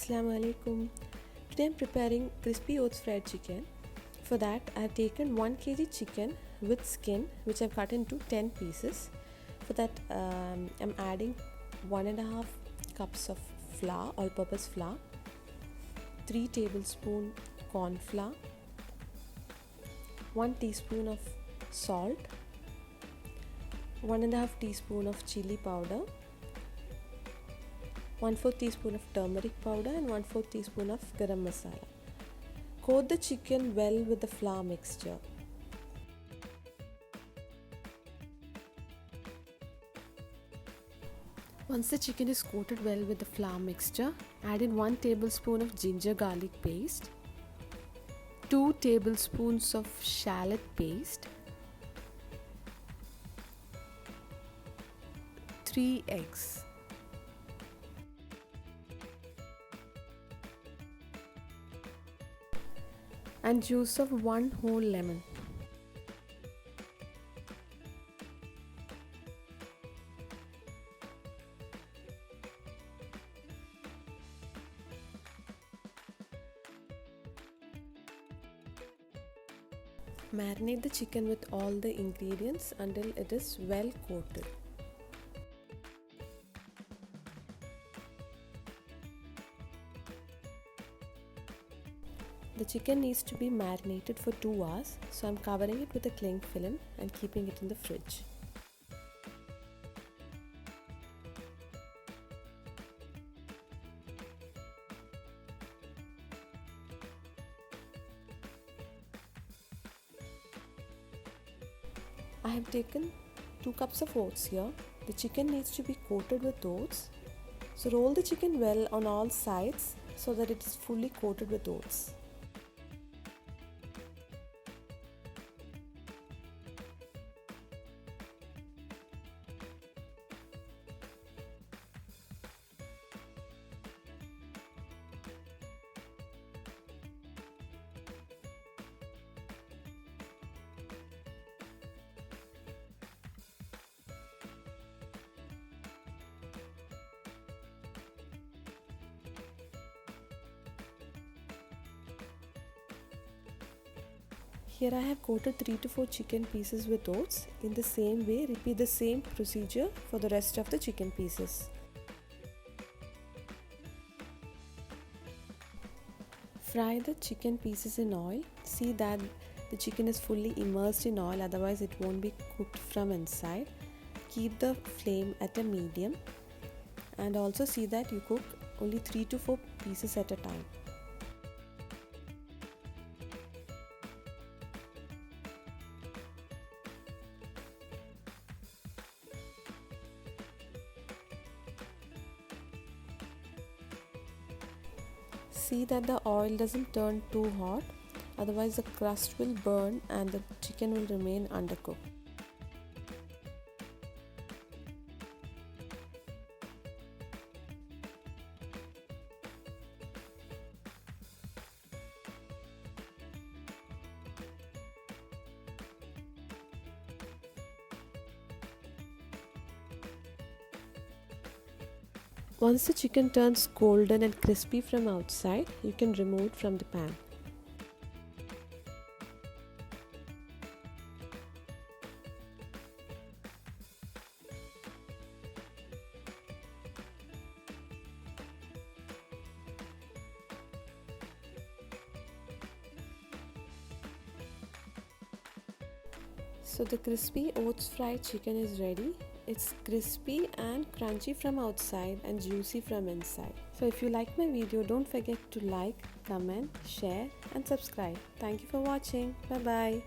Assalamu alaikum. Today I'm preparing crispy oats fried chicken. For that I have taken 1 kg chicken with skin which I've cut into 10 pieces. For that I'm adding 1.5 cups of flour, all-purpose flour, 3 tablespoons corn flour, 1 teaspoon of salt, 1.5 teaspoon of chili powder, 1/4 teaspoon of turmeric powder and 1/4 teaspoon of Garam Masala. Coat the chicken well with the flour mixture. Once the chicken is coated well with the flour mixture, add in 1 tablespoon of ginger garlic paste, 2 tablespoons of shallot paste, 3 eggs. And juice of 1 whole lemon. Marinate the chicken with all the ingredients until it is well coated. The chicken needs to be marinated for 2 hours, so I'm covering it with a cling film and keeping it in the fridge. I have taken 2 cups of oats here. The chicken needs to be coated with oats. So roll the chicken well on all sides so that it is fully coated with oats. Here I have coated 3 to 4 chicken pieces with oats. In the same way, repeat the same procedure for the rest of the chicken pieces. Fry the chicken pieces in oil. See that the chicken is fully immersed in oil, otherwise it won't be cooked from inside. Keep the flame at a medium and also see that you cook only 3 to 4 pieces at a time. See that the oil doesn't turn too hot, otherwise the crust will burn and the chicken will remain undercooked. Once the chicken turns golden and crispy from outside, you can remove it from the pan. So the crispy oats fried chicken is ready. It's crispy and crunchy from outside and juicy from inside. So if you like my video, don't forget to like, comment, share and subscribe. Thank you for watching. Bye bye.